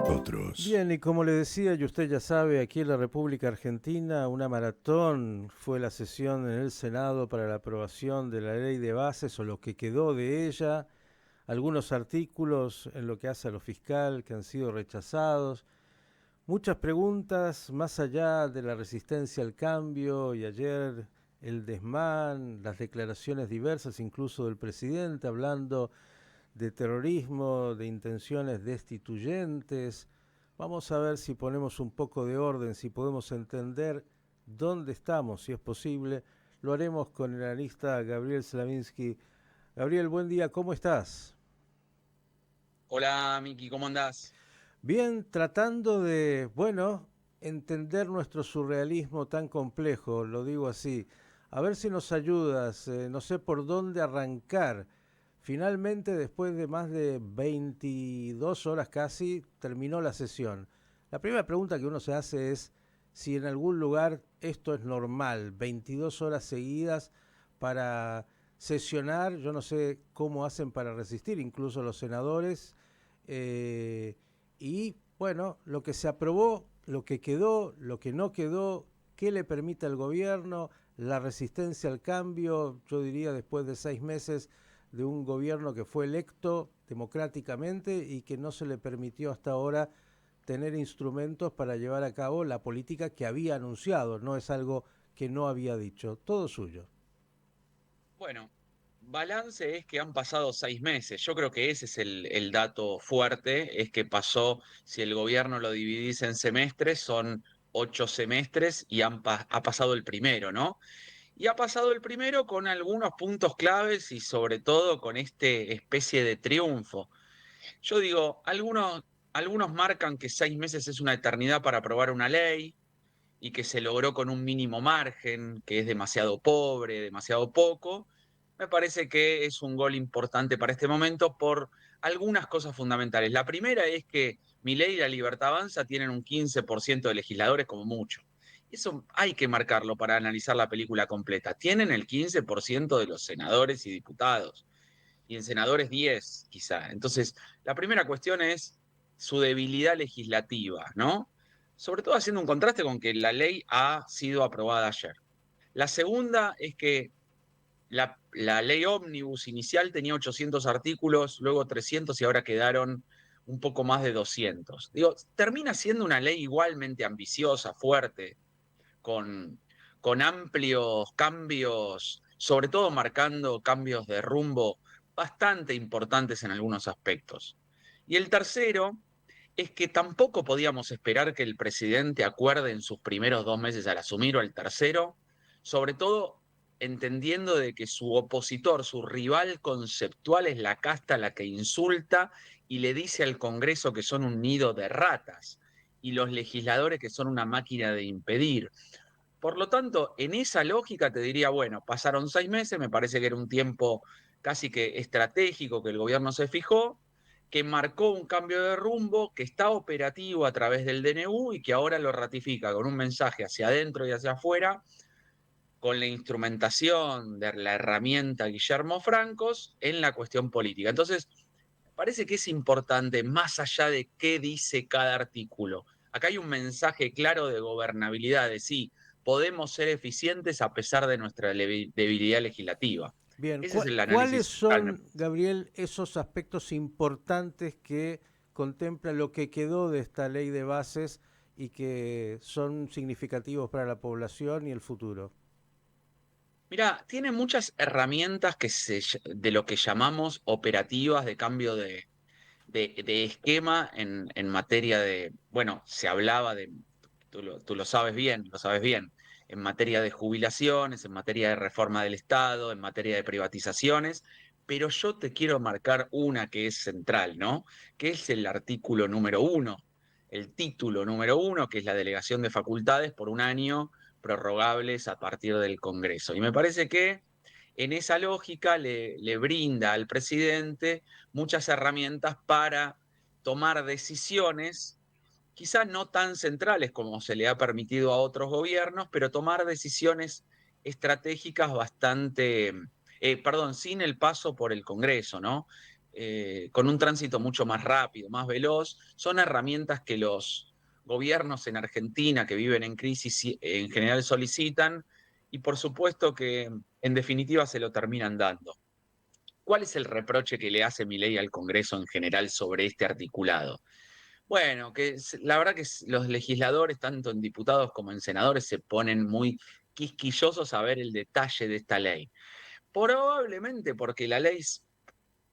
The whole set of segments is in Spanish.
Otros. Bien, y como le decía, y usted ya sabe, aquí en la República Argentina, una maratón fue la sesión en el Senado para la aprobación de la ley de bases o lo que quedó de ella, algunos artículos en lo que hace a lo fiscal que han sido rechazados, muchas preguntas más allá de la resistencia al cambio y ayer el desmán, las declaraciones diversas incluso del presidente hablando de terrorismo, de intenciones destituyentes. Vamos a ver si ponemos un poco de orden, si podemos entender dónde estamos, si es posible. Lo haremos con el analista Gabriel Slavinsky. Gabriel, buen día, ¿cómo estás? Hola, Miki, ¿cómo andás? Bien, tratando de, bueno, entender nuestro surrealismo tan complejo, lo digo así. A ver si nos ayudas, no sé por dónde arrancar. Finalmente, después de más de 22 horas casi, terminó la sesión. La primera pregunta que uno se hace es si en algún lugar esto es normal, 22 horas seguidas para sesionar, yo no sé cómo hacen para resistir, incluso los senadores, eh, y bueno, lo que se aprobó, lo que quedó, lo que no quedó, qué le permite al gobierno, la resistencia al cambio, yo diría después de 6 meses de un gobierno que fue electo democráticamente y que no se le permitió hasta ahora tener instrumentos para llevar a cabo la política que había anunciado, no es algo que no había dicho, todo suyo. Bueno, balance es que han pasado 6 meses. Yo creo que ese es el dato fuerte, es que pasó, si el gobierno lo dividís en semestres, son 8 semestres y ha pasado el primero, ¿no? Y ha pasado el primero con algunos puntos claves y sobre todo con este especie de triunfo. Yo digo, algunos marcan que 6 meses es una eternidad para aprobar una ley y que se logró con un mínimo margen, que es demasiado pobre, demasiado poco. Me parece que es un gol importante para este momento por algunas cosas fundamentales. La primera es que Milei y la Libertad Avanza tienen un 15% de legisladores como mucho. Eso hay que marcarlo para analizar la película completa. Tienen el 15% de los senadores y diputados, y en senadores 10 quizá. Entonces, la primera cuestión es su debilidad legislativa, ¿no? Sobre todo haciendo un contraste con que la ley ha sido aprobada ayer. La segunda es que la ley ómnibus inicial tenía 800 artículos, luego 300 y ahora quedaron un poco más de 200. Digo, termina siendo una ley igualmente ambiciosa, fuerte, con, con amplios cambios, sobre todo marcando cambios de rumbo bastante importantes en algunos aspectos. Y el tercero es que tampoco podíamos esperar que el presidente acuerde en sus primeros 2 meses al asumir, o el tercero, sobre todo entendiendo de que su opositor, su rival conceptual es la casta a la que insulta y le dice al Congreso que son un nido de ratas y los legisladores que son una máquina de impedir. Por lo tanto, en esa lógica te diría, bueno, pasaron 6 meses, me parece que era un tiempo casi que estratégico que el gobierno se fijó, que marcó un cambio de rumbo, que está operativo a través del DNU y que ahora lo ratifica con un mensaje hacia adentro y hacia afuera, con la instrumentación de la herramienta Guillermo Francos en la cuestión política. Entonces, parece que es importante, más allá de qué dice cada artículo. Acá hay un mensaje claro de gobernabilidad, de sí, podemos ser eficientes a pesar de nuestra debilidad legislativa. Bien, Ese es el ¿cuáles análisis central, me son, parece. Gabriel, esos aspectos importantes que contempla lo que quedó de esta ley de bases y que son significativos para la población y el futuro? Mira, tiene muchas herramientas de lo que llamamos operativas de cambio de esquema en materia de, bueno, se hablaba de, tú lo sabes bien, en materia de jubilaciones, en materia de reforma del Estado, en materia de privatizaciones, pero yo te quiero marcar una que es central, ¿no? Que es el artículo número 1, el título número 1, que es la delegación de facultades por un año prorrogables a partir del Congreso. Y me parece que en esa lógica le brinda al presidente muchas herramientas para tomar decisiones, quizás no tan centrales como se le ha permitido a otros gobiernos, pero tomar decisiones estratégicas bastante, perdón, sin el paso por el Congreso, ¿no? con un tránsito mucho más rápido, más veloz. Son herramientas que los gobiernos en Argentina que viven en crisis en general solicitan y por supuesto que en definitiva se lo terminan dando. ¿Cuál es el reproche que le hace Milei al Congreso en general sobre este articulado? Bueno, la verdad que los legisladores, tanto en diputados como en senadores, se ponen muy quisquillosos a ver el detalle de esta ley. Probablemente porque la ley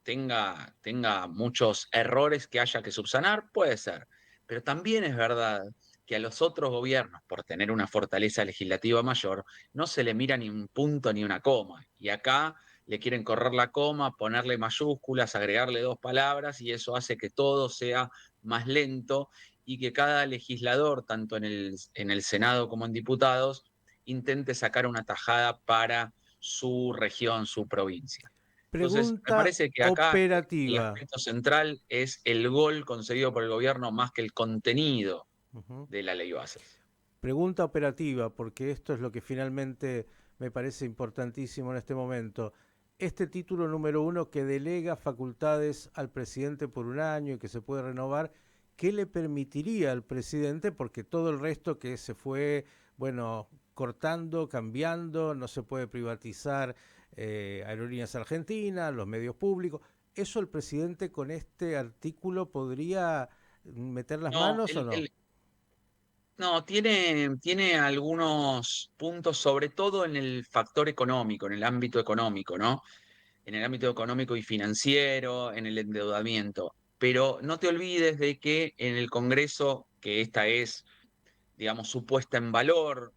tenga muchos errores que haya que subsanar, puede ser. Pero también es verdad que a los otros gobiernos, por tener una fortaleza legislativa mayor, no se le mira ni un punto ni una coma. Y acá le quieren correr la coma, ponerle mayúsculas, agregarle 2 palabras, y eso hace que todo sea más lento y que cada legislador, tanto en el Senado como en diputados, intente sacar una tajada para su región, su provincia. Entonces, me Pregunta parece que acá el operativa. aspecto central es el gol conseguido por el gobierno más que el contenido Ujú. de la ley bases. Pregunta operativa, porque esto es lo que finalmente me parece importantísimo en este momento. Este título número 1 que delega facultades al presidente por un año y que se puede renovar, ¿qué le permitiría al presidente? Porque todo el resto que se fue, bueno, cortando, cambiando, no se puede privatizar Aerolíneas Argentinas, los medios públicos. ¿Eso el presidente con este artículo podría meter las No, manos o no? no, tiene algunos puntos, sobre todo en el factor económico, en el ámbito económico, ¿no? En el ámbito económico y financiero, en el endeudamiento. Pero no te olvides de que en el Congreso, que esta es, digamos, su puesta en valor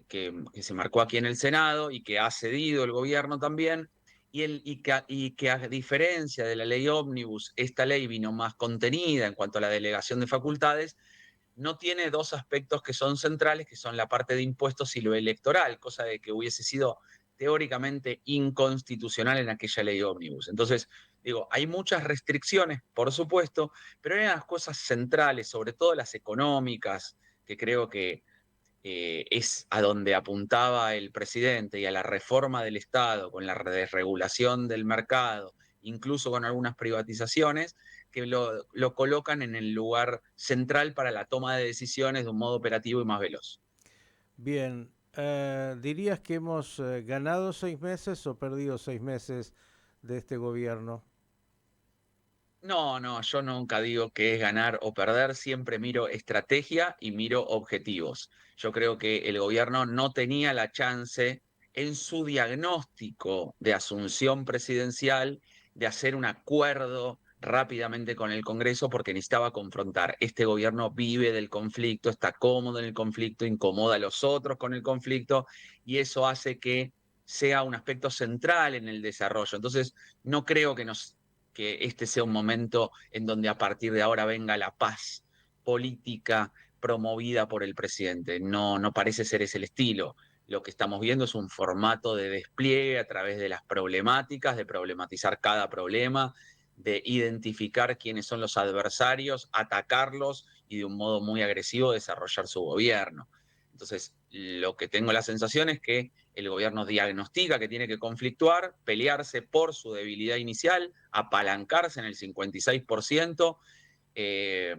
que se marcó aquí en el Senado y que ha cedido el gobierno también, y que a diferencia de la ley ómnibus, esta ley vino más contenida en cuanto a la delegación de facultades, no tiene 2 aspectos que son centrales, que son la parte de impuestos y lo electoral, cosa de que hubiese sido teóricamente inconstitucional en aquella ley ómnibus. Entonces, digo, hay muchas restricciones, por supuesto, pero hay unas cosas centrales, sobre todo las económicas, que creo que es a donde apuntaba el presidente y a la reforma del Estado, con la desregulación del mercado, incluso con algunas privatizaciones, que lo colocan en el lugar central para la toma de decisiones de un modo operativo y más veloz. Bien, ¿dirías que hemos ganado 6 meses o perdido 6 meses de este gobierno? No, no, yo nunca digo que es ganar o perder, siempre miro estrategia y miro objetivos. Yo creo que el gobierno no tenía la chance en su diagnóstico de asunción presidencial de hacer un acuerdo rápidamente con el Congreso porque necesitaba confrontar. Este gobierno vive del conflicto, está cómodo en el conflicto, incomoda a los otros con el conflicto y eso hace que sea un aspecto central en el desarrollo. Entonces, no creo que este sea un momento en donde a partir de ahora venga la paz política promovida por el presidente. No, no parece ser ese el estilo. Lo que estamos viendo es un formato de despliegue a través de las problemáticas, de problematizar cada problema, de identificar quiénes son los adversarios, atacarlos y de un modo muy agresivo desarrollar su gobierno. Entonces, lo que tengo la sensación es que el gobierno diagnostica que tiene que conflictuar, pelearse por su debilidad inicial, apalancarse en el 56%, eh,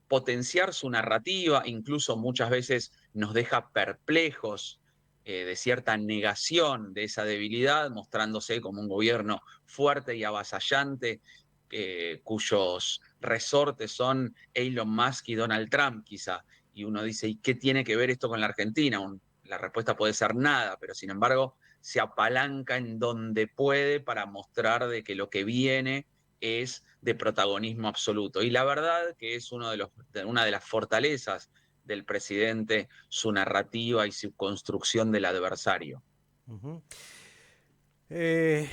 potenciar su narrativa, incluso muchas veces nos deja perplejos de cierta negación de esa debilidad, mostrándose como un gobierno fuerte y avasallante, cuyos resortes son Elon Musk y Donald Trump, quizá. Y uno dice, ¿y qué tiene que ver esto con la Argentina? La respuesta puede ser nada, pero sin embargo se apalanca en donde puede para mostrar de que lo que viene es de protagonismo absoluto. Y la verdad que es una de las fortalezas del presidente, su narrativa y su construcción del adversario. Ujú. Eh,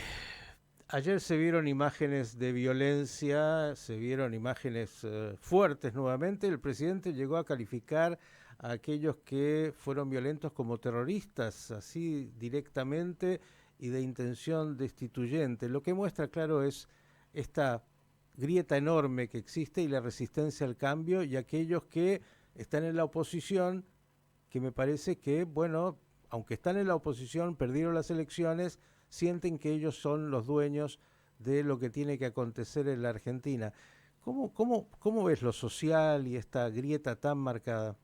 Ayer se vieron imágenes de violencia, se vieron imágenes fuertes nuevamente. El presidente llegó a calificar a aquellos que fueron violentos como terroristas, así directamente y de intención destituyente. Lo que muestra, claro, es esta grieta enorme que existe y la resistencia al cambio y aquellos que están en la oposición, que me parece que, bueno, aunque están en la oposición, perdieron las elecciones, sienten que ellos son los dueños de lo que tiene que acontecer en la Argentina. ¿Cómo ves lo social y esta grieta tan marcada?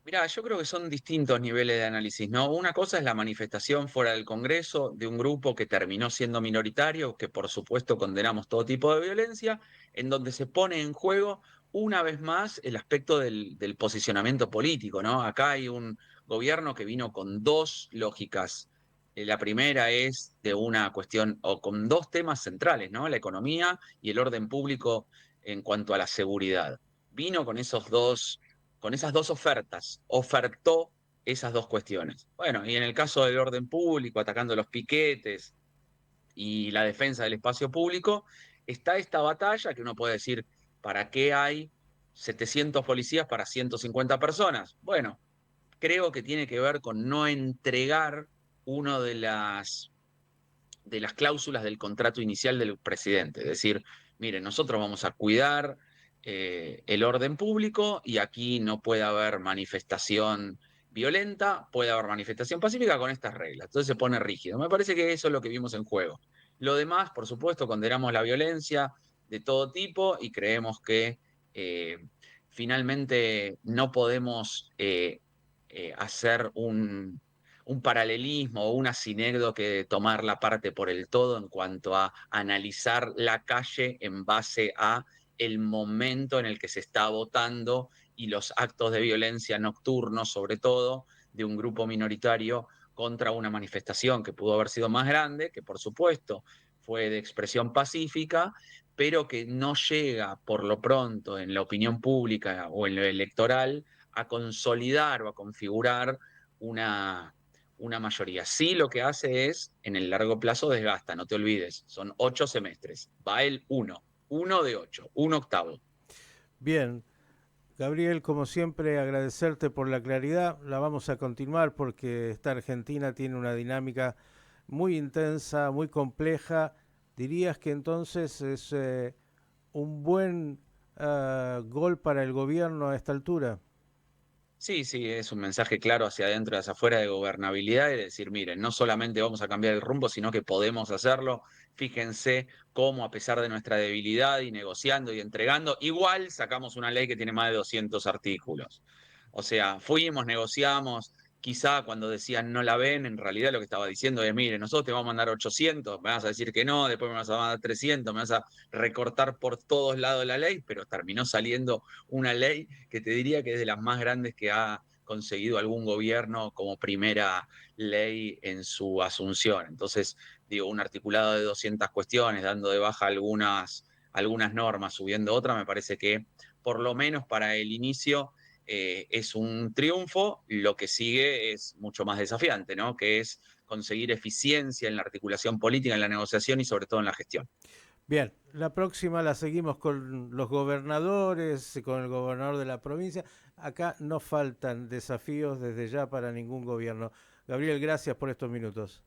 Mirá, yo creo que son distintos niveles de análisis, ¿no? Una cosa es la manifestación fuera del Congreso de un grupo que terminó siendo minoritario, que por supuesto condenamos todo tipo de violencia, en donde se pone en juego una vez más el aspecto del posicionamiento político, ¿no? Acá hay un gobierno que vino con dos lógicas. La primera es de una cuestión, o con dos temas centrales, ¿no? La economía y el orden público en cuanto a la seguridad. Vino con esas dos ofertas, ofertó esas dos cuestiones. Bueno, y en el caso del orden público, atacando los piquetes y la defensa del espacio público, está esta batalla que uno puede decir, ¿para qué hay 700 policías para 150 personas? Bueno, creo que tiene que ver con no entregar una de las cláusulas del contrato inicial del presidente. Es decir, miren, nosotros vamos a cuidar el orden público y aquí no puede haber manifestación violenta, puede haber manifestación pacífica con estas reglas. Entonces se pone rígido. Me parece que eso es lo que vimos en juego. Lo demás, por supuesto, condenamos la violencia de todo tipo y creemos que eh, finalmente no podemos hacer un paralelismo o una sinécdoque de tomar la parte por el todo en cuanto a analizar la calle en base a el momento en el que se está votando y los actos de violencia nocturnos, sobre todo, de un grupo minoritario contra una manifestación que pudo haber sido más grande, que por supuesto fue de expresión pacífica, pero que no llega por lo pronto en la opinión pública o en lo electoral a consolidar o a configurar una mayoría. Sí, lo que hace es, en el largo plazo, desgasta, no te olvides, son 8 semestres, va el uno de 8, un octavo. Bien, Gabriel, como siempre, agradecerte por la claridad. La vamos a continuar porque esta Argentina tiene una dinámica muy intensa, muy compleja. ¿Dirías que entonces es un buen gol para el gobierno a esta altura? Sí, sí, es un mensaje claro hacia adentro y hacia afuera de gobernabilidad y de decir, miren, no solamente vamos a cambiar el rumbo, sino que podemos hacerlo. Fíjense cómo a pesar de nuestra debilidad y negociando y entregando, igual sacamos una ley que tiene más de 200 artículos. O sea, fuimos, negociamos, quizá cuando decían no la ven, en realidad lo que estaba diciendo es, miren, nosotros te vamos a mandar 800, me vas a decir que no, después me vas a mandar 300, me vas a recortar por todos lados la ley, pero terminó saliendo una ley que te diría que es de las más grandes que ha conseguido algún gobierno como primera ley en su asunción. Entonces, digo, un articulado de 200 cuestiones, dando de baja algunas normas, subiendo otras, me parece que por lo menos para el inicio es un triunfo. Lo que sigue es mucho más desafiante, ¿no? Que es conseguir eficiencia en la articulación política, en la negociación y sobre todo en la gestión. Bien, la próxima la seguimos con los gobernadores, con el gobernador de la provincia. Acá no faltan desafíos desde ya para ningún gobierno. Gabriel, gracias por estos minutos.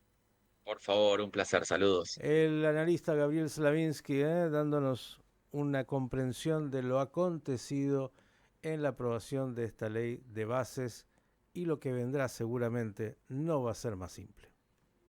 Por favor, un placer, saludos. El analista Gabriel Slavinsky, dándonos una comprensión de lo acontecido en la aprobación de esta ley de bases y lo que vendrá seguramente no va a ser más simple.